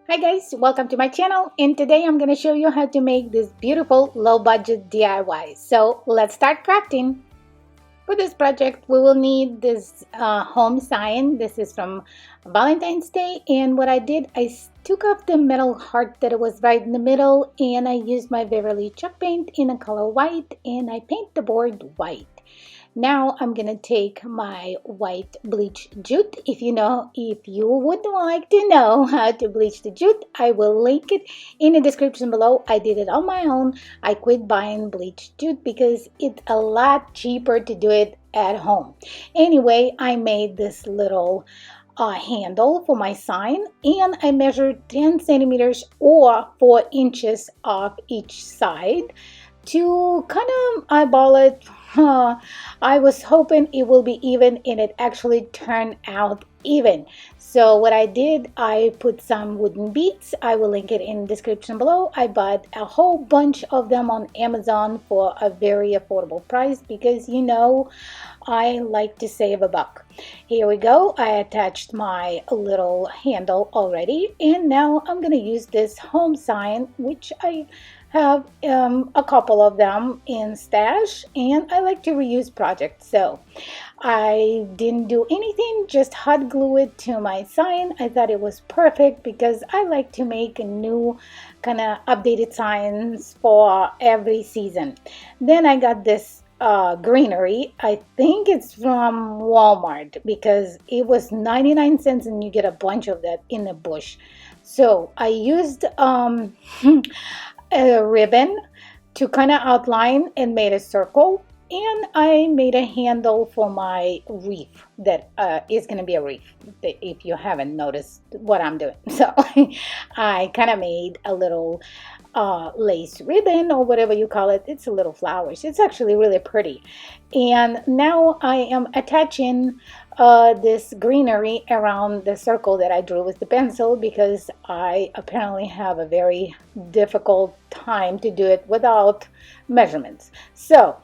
Hi guys, welcome to my channel, and today I'm going to show you how to make this beautiful low budget DIY. So let's start crafting. For this project we will need this home sign. This is from Valentine's Day, and what I did, I took off the metal heart that was right in the middle, and I used my Beverly chalk paint in a color white, and I paint the board white. Now I'm gonna take my white bleach jute. If you would like to know how to bleach the jute, I will link it in the description below. I did it on my own. I quit buying bleach jute because it's a lot cheaper to do it at home. Anyway, I made this little handle for my sign, and I measured 10 centimeters or 4 inches off each side to kind of eyeball it. I was hoping it will be even, and it actually turned out even. So what I did, I put some wooden beads. I will link it in the description below. I bought a whole bunch of them on Amazon for a very affordable price because I like to save a buck. Here we go. I attached my little handle already, and now I'm going to use this home sign, which I have a couple of them in stash, and I like to reuse projects. So I didn't do anything, just hot glue it to my sign. I thought it was perfect because I like to make a new kind of updated signs for every season. Then I got this greenery. I think it's from Walmart because it was 99 cents and you get a bunch of that in a bush. So I used a ribbon to kind of outline and made a circle, and I made a handle for my wreath that is going to be a wreath, if you haven't noticed what I'm doing. So I kind of made a little lace ribbon, or whatever you call it. It's a little flowers. It's actually really pretty. And now I am attaching this greenery around the circle that I drew with the pencil because I apparently have a very difficult time to do it without measurements. So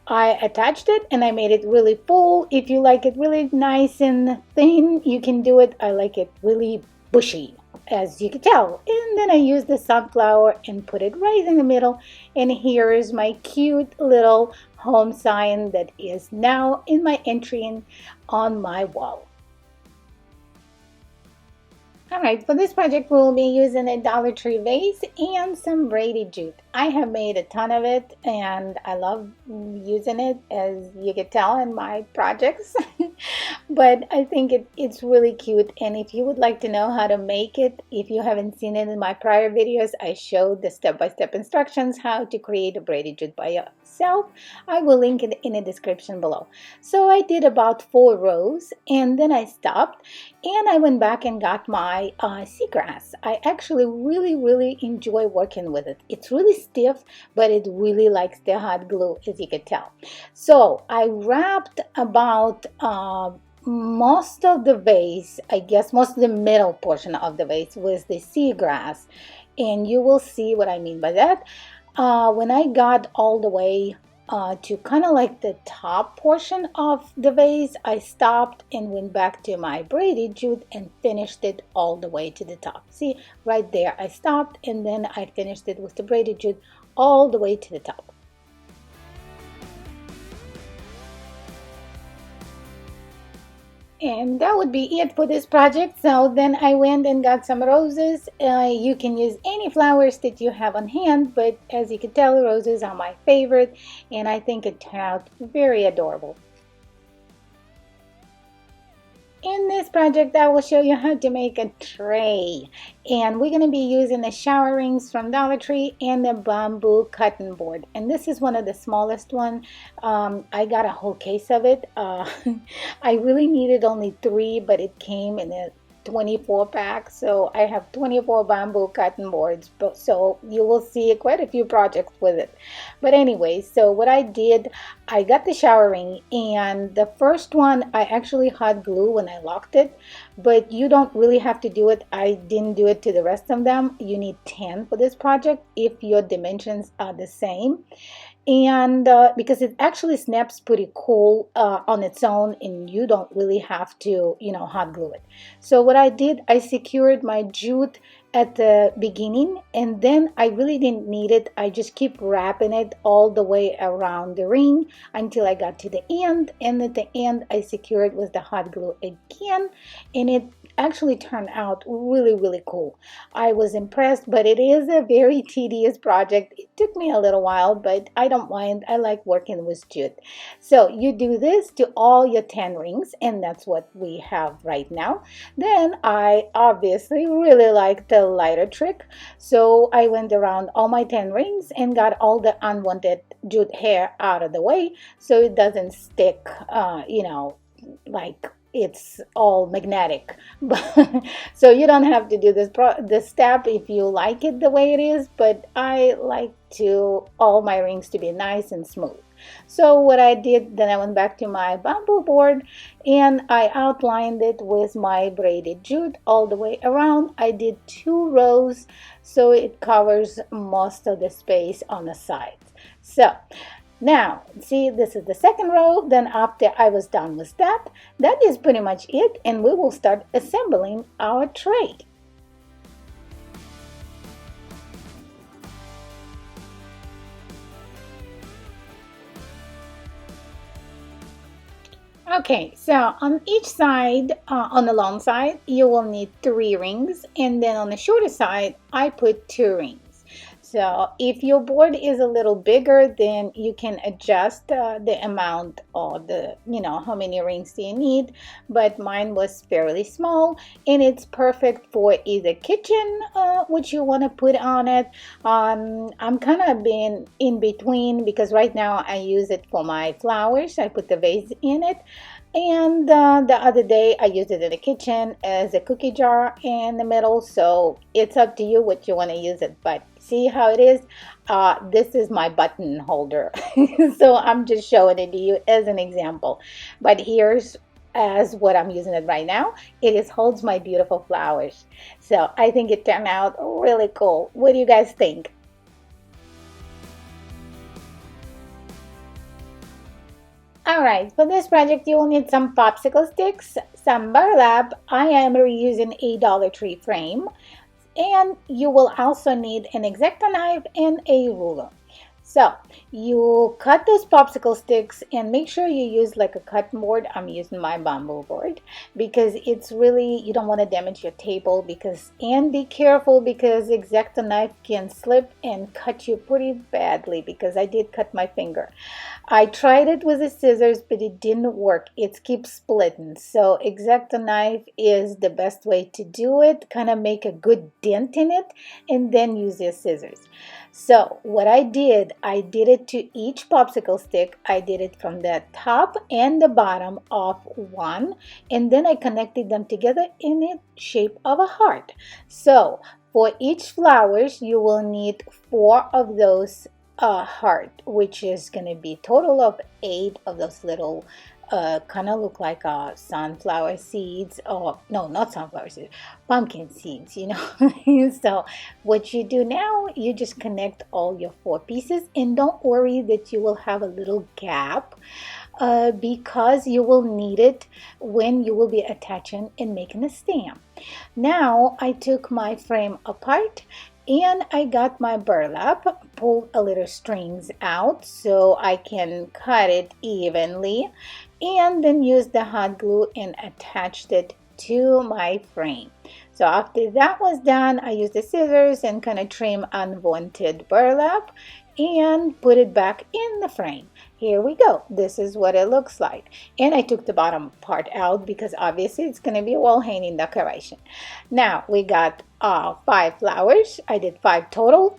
I attached it and I made it really full. If you like it really nice and thin, you can do it. I like it really bushy, as you can tell. And then I used the sunflower and put it right in the middle, and here is my cute little home sign that is now in my entry on my wall. Alright, for this project we'll be using a Dollar Tree vase and some braided jute. I have made a ton of it and I love using it, as you can tell, in my projects. But I think it's really cute, and if you would like to know how to make it, if you haven't seen it in my prior videos, I showed the step-by-step instructions how to create a braided jute by yourself. I will link it in the description below. So I did about 4 rows and then I stopped and I went back and got my seagrass. I actually really enjoy working with it. It's really stiff, but it really likes the hot glue, as you can tell. So I wrapped about most of the vase, I guess most of the middle portion of the vase was the seagrass, and you will see what I mean by that. When I got all the way to kind of like the top portion of the vase, I stopped and went back to my braided jute and finished it all the way to the top. See, right there I stopped and then I finished it with the braided jute all the way to the top. And that would be it for this project. So then I went and got some roses. You can use any flowers that you have on hand, but as you can tell, roses are my favorite, and I think it turned out very adorable. In this project, I will show you how to make a tray, and we're going to be using the shower rings from Dollar Tree and the bamboo cutting board, and this is one of the smallest one. I got a whole case of it. I really needed only 3, but it came in a 24 pack, so I have 24 bamboo cutting boards, so you will see quite a few projects with it. But anyway, so what I did, I got the shower ring, and the first one I actually hot glue when I locked it, but you don't really have to do it. I didn't do it to the rest of them. You need 10 for this project if your dimensions are the same. and because it actually snaps pretty cool on its own, and you don't really have to, hot glue it. So what I did, I secured my jute at the beginning, and then I really didn't need it. I just keep wrapping it all the way around the ring until I got to the end, and at the end I secured with the hot glue again, and it actually turned out really, really cool. I was impressed, but it is a very tedious project. It took me a little while, but I don't mind. I like working with jute. So you do this to all your 10 rings, and that's what we have right now. Then I obviously really like the lighter trick, so I went around all my 10 rings and got all the unwanted jute hair out of the way so it doesn't stick, like it's all magnetic. So you don't have to do this step if you like it the way it is, but I like to all my rings to be nice and smooth. So what I did, then I went back to my bamboo board and I outlined it with my braided jute all the way around. I did 2 rows so it covers most of the space on the sides. So now, see, this is the second row. Then after I was done with that, that is pretty much it, and we will start assembling our tray. Okay, so on each side, on the long side, you will need 3 rings, and then on the shorter side, I put 2 rings. So if your board is a little bigger, then you can adjust the amount or how many rings do you need. But mine was fairly small, and it's perfect for either kitchen, which you want to put on it. I'm kind of being in between because right now I use it for my flowers. I put the vase in it. And the other day I used it in the kitchen as a cookie jar in the middle. So it's up to you what you want to use it. But see how it is? This is my button holder. So I'm just showing it to you as an example. But here's as what I'm using it right now. It holds my beautiful flowers. So I think it turned out really cool. What do you guys think? Alright, for this project you will need some popsicle sticks, some burlap. I am reusing a Dollar Tree frame, and you will also need an X-Acto knife and a ruler. So you cut those popsicle sticks and make sure you use like a cutting board. I'm using my bamboo board because it's really, you don't want to damage your table, and be careful because X-Acto knife can slip and cut you pretty badly, because I did cut my finger. I tried it with the scissors, but it didn't work. It keeps splitting. So X-Acto knife is the best way to do it. Kind of make a good dent in it and then use your scissors. So what I did it to each popsicle stick. I did it from the top and the bottom of one, and then I connected them together in the shape of a heart. So for each flowers, you will need 4 of those heart, which is going to be total of 8 of those little kind of look like sunflower seeds, or no, not sunflower seeds, pumpkin seeds, So what you do now, you just connect all your 4 pieces, and don't worry that you will have a little gap because you will need it when you will be attaching and making a stamp. Now I took my frame apart and I got my burlap, pulled a little strings out so I can cut it evenly, and then used the hot glue and attached it to my frame. So after that was done, I used the scissors and kind of trim unwanted burlap and put it back in the frame. Here we go. This is what it looks like. And I took the bottom part out because obviously it's going to be a wall hanging decoration. Now we got 5 flowers. I did 5 total.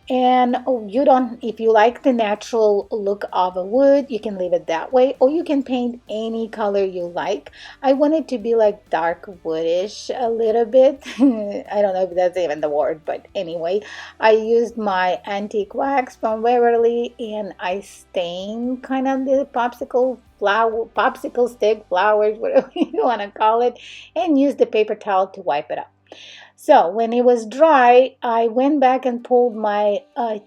And if you like the natural look of a wood, you can leave it that way, or you can paint any color you like. I want it to be like dark woodish a little bit. I don't know if that's even the word, but anyway, I used my antique wax from Waverly and I stained kind of the popsicle stick, flowers, whatever you want to call it, and used the paper towel to wipe it up. So when it was dry, I went back and pulled my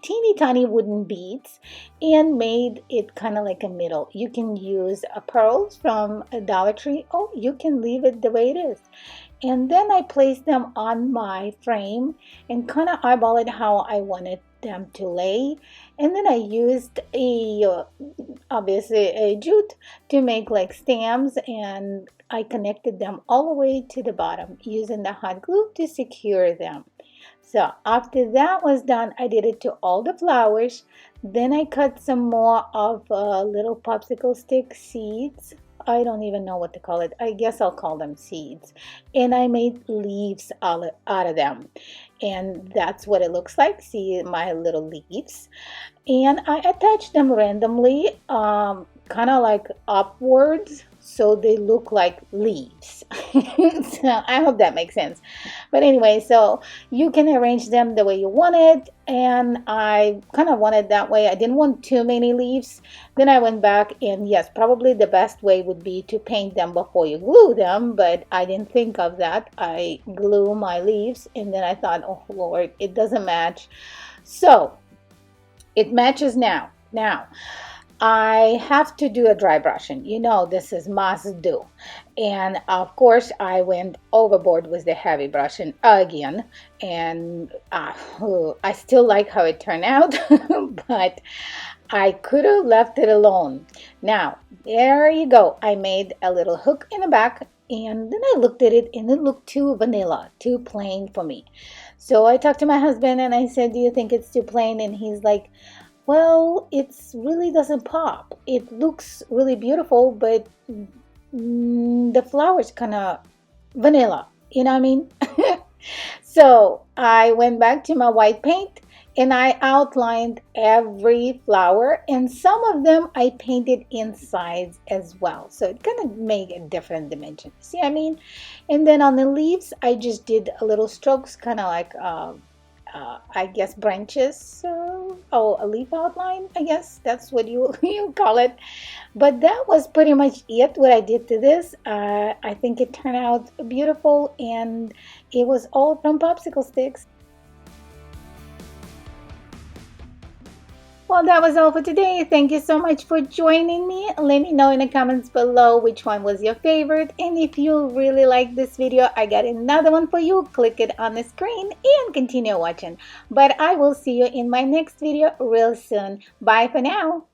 teeny tiny wooden beads and made it kind of like a middle. You can use pearls from a Dollar Tree, or you can leave it the way it is. And then I placed them on my frame and kind of eyeballed how I wanted them to lay. And then I used obviously a jute to make like stamps, and I connected them all the way to the bottom using the hot glue to secure them. So after that was done, I did it to all the flowers. Then I cut some more of little popsicle stick seeds. I don't even know what to call it. I guess I'll call them seeds. And I made leaves out of them. And that's what it looks like. See my little leaves. And I attach them randomly, kind of like upwards, so they look like leaves. So I hope that makes sense. But anyway, so you can arrange them the way you want it, and I kind of wanted that way. I didn't want too many leaves. Then I went back, and yes, probably the best way would be to paint them before you glue them, but I didn't think of that. I glue my leaves, and then I thought, oh Lord, it doesn't match. So it matches now. Now, I have to do a dry brushing. You know, this is must do. And of course, I went overboard with the heavy brushing again. And I still like how it turned out, but I could have left it alone. Now, there you go. I made a little hook in the back, and then I looked at it and it looked too vanilla, too plain for me. So I talked to my husband and I said, do you think it's too plain? And he's like, well, it really doesn't pop. It looks really beautiful, but the flowers kind of vanilla. You know what I mean? So I went back to my white paint and I outlined every flower, and some of them I painted inside as well. So it kind of made a different dimension. See what I mean? And then on the leaves, I just did a little strokes, kind of like I guess branches, a leaf outline, I guess that's what you you call it. But that was pretty much it, what I did to this. I think it turned out beautiful, and it was all from popsicle sticks. Well, that was all for today. Thank you so much for joining me. Let me know in the comments below which one was your favorite. And if you really like this video, I got another one for you. Click it on the screen and continue watching. But I will see you in my next video real soon. Bye for now.